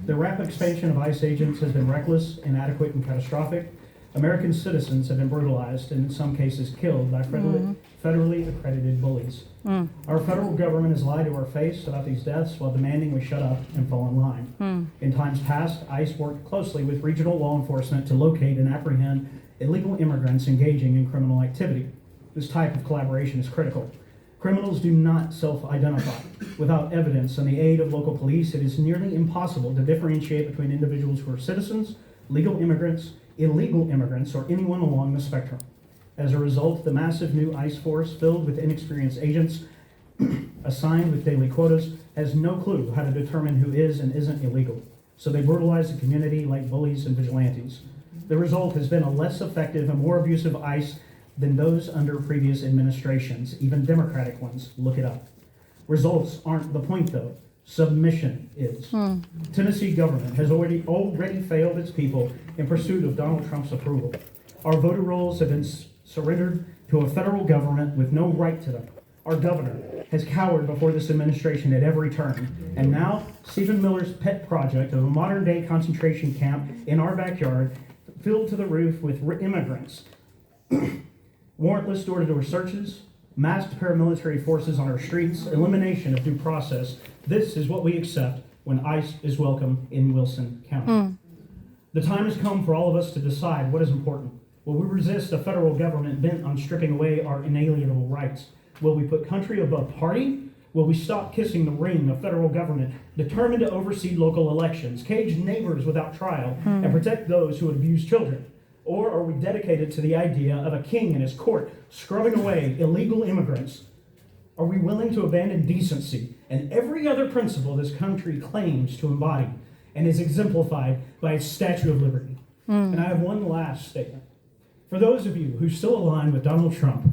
The rapid expansion of ICE agents has been reckless, inadequate, and catastrophic. American citizens have been brutalized and in some cases killed by federally accredited bullies. Our federal government has lied to our face about these deaths while demanding we shut up and fall in line. In times past, ICE worked closely with regional law enforcement to locate and apprehend illegal immigrants engaging in criminal activity. This type of collaboration is critical. Criminals do not self-identify. Without evidence and the aid of local police, it is nearly impossible to differentiate between individuals who are citizens, legal immigrants, illegal immigrants, or anyone along the spectrum. As a result, the massive new ICE force filled with inexperienced agents assigned with daily quotas has no clue how to determine who is and isn't illegal. So they brutalize the community like bullies and vigilantes. The result has been a less effective and more abusive ICE than those under previous administrations, even Democratic ones. Look it up. Results aren't the point, though. Submission is. Tennessee government has already failed its people in pursuit of Donald Trump's approval. Our voter rolls have been surrendered to a federal government with no right to them. Our governor has cowered before this administration at every turn. And now, Stephen Miller's pet project of a modern-day concentration camp in our backyard, filled to the roof with immigrants, warrantless door-to-door searches, masked paramilitary forces on our streets, elimination of due process. This is what we accept when ICE is welcome in Wilson County. The time has come for all of us to decide what is important. Will we resist a federal government bent on stripping away our inalienable rights? Will we put country above party? Will we stop kissing the ring of federal government determined to oversee local elections, cage neighbors without trial, and protect those who abuse children? Or are we dedicated to the idea of a king and his court scrubbing away illegal immigrants? Are we willing to abandon decency and every other principle this country claims to embody and is exemplified by its Statue of Liberty. And I have one last statement. For those of you who still align with Donald Trump,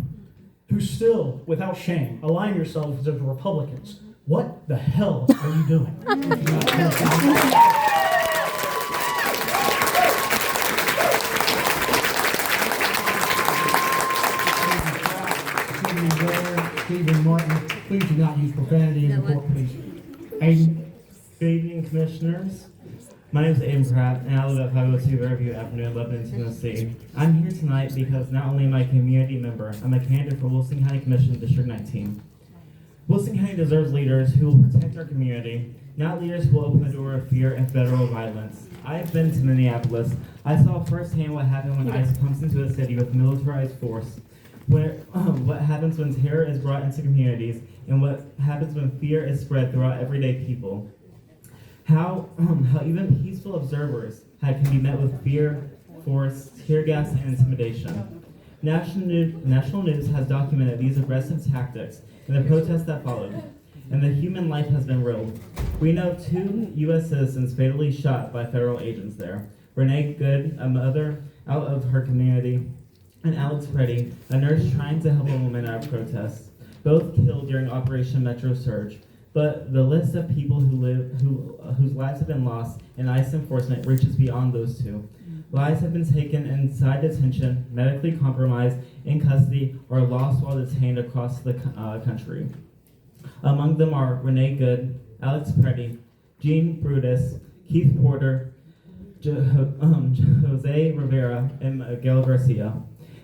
who still, without shame, align yourselves as Republicans, what the hell are you doing? Stephen Martin, please do not use profanity in the court, please. Good evening, commissioners. My name is Aiden Pratt, and I live at 502 Fairview Avenue in Lebanon, Tennessee. I'm here tonight because not only am I a community member, I'm a candidate for Wilson County Commission District 19. Wilson County deserves leaders who will protect our community, not leaders who will open the door of fear and federal violence. I've been to Minneapolis. I saw firsthand what happened when ICE comes into a city with militarized force. What happens when terror is brought into communities, and what happens when fear is spread throughout everyday people. How even peaceful observers can be met with fear, force, tear gas, and intimidation. National news has documented these aggressive tactics in the protests that followed, and the human life has been ruined. We know 2 U.S. citizens fatally shot by federal agents there. Renee Good, a mother out of her community, and Alex Preddy, a nurse trying to help a woman at a protest, both killed during Operation Metro Surge. But the list of people whose lives have been lost in ICE enforcement reaches beyond those 2. Lives have been taken inside detention, medically compromised, in custody, or lost while detained across the country. Among them are Renee Good, Alex Preddy, Jean Brutus, Keith Porter, Jose Rivera, and Miguel Garcia.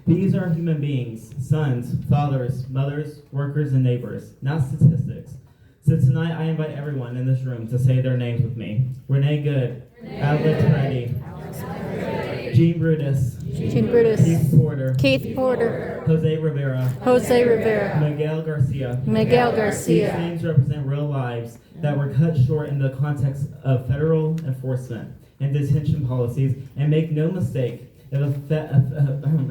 These are human beings, sons, fathers, mothers, workers, and neighbors, not statistics. So tonight I invite everyone in this room to say their names with me. Renee Good, Alex Preddy, Jean Brutus, Keith Porter, Jose Rivera, Miguel Garcia. These names represent real lives that were cut short in the context of federal enforcement and detention policies. And make no mistake, if a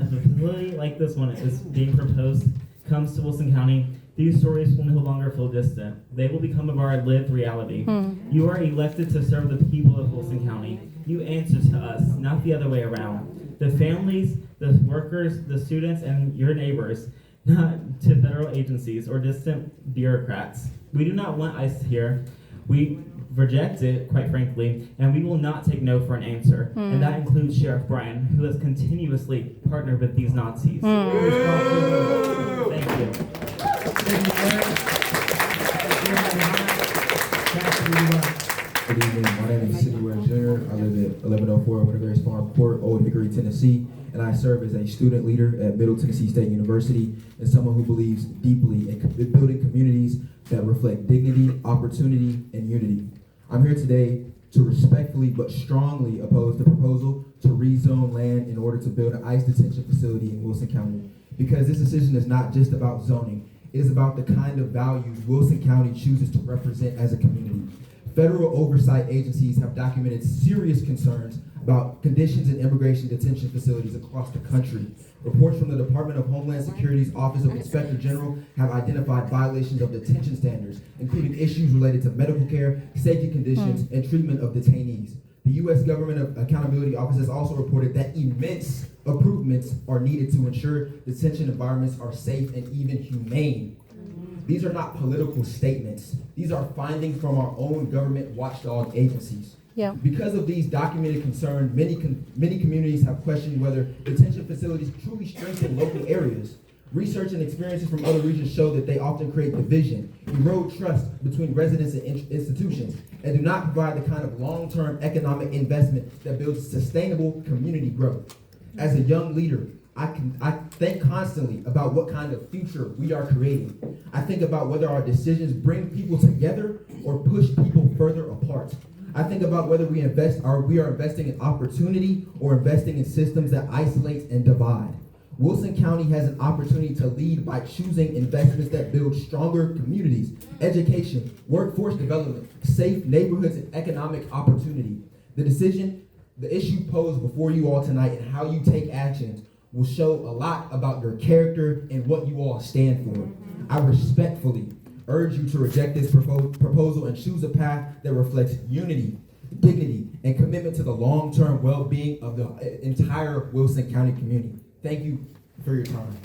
facility like this one is being proposed comes to Wilson County, these stories will no longer feel distant. They will become of our lived reality. You are elected to serve the people of Wilson County. You answer to us, not the other way around. The families, the workers, the students, and your neighbors, not to federal agencies or distant bureaucrats. We do not want ICE here. We reject it, quite frankly, and we will not take no for an answer. And that includes Sheriff Bryan, who has continuously partnered with these Nazis. Thank you. Good evening. My name is Sidney Ware Jr. I live at 1104 Winterberry's Farm Court, Old Hickory, Tennessee, and I serve as a student leader at Middle Tennessee State University and someone who believes deeply in building communities that reflect dignity, opportunity, and unity. I'm here today to respectfully but strongly oppose the proposal to rezone land in order to build an ICE detention facility in Wilson County, because this decision is not just about zoning. It is about the kind of values Wilson County chooses to represent as a community. Federal oversight agencies have documented serious concerns about conditions in immigration detention facilities across the country. Reports from the Department of Homeland Security's Office of Inspector General have identified violations of detention standards, including issues related to medical care, safety conditions, and treatment of detainees. The U.S. Government Accountability Office has also reported that immense improvements are needed to ensure detention environments are safe and even humane. These are not political statements. These are findings from our own government watchdog agencies. Because of these documented concerns, many communities have questioned whether detention facilities truly strengthen local areas. Research and experiences from other regions show that they often create division, erode trust between residents and institutions, and do not provide the kind of long-term economic investment that builds sustainable community growth. As a young leader, I think constantly about what kind of future we are creating. I think about whether our decisions bring people together or push people further apart. I think about whether we are investing in opportunity or investing in systems that isolate and divide. Wilson County has an opportunity to lead by choosing investments that build stronger communities, education, workforce development, safe neighborhoods, and economic opportunity. The issue posed before you all tonight and how you take action will show a lot about your character and what you all stand for. I respectfully urge you to reject this proposal and choose a path that reflects unity, dignity, and commitment to the long-term well-being of the entire Wilson County community. Thank you for your time.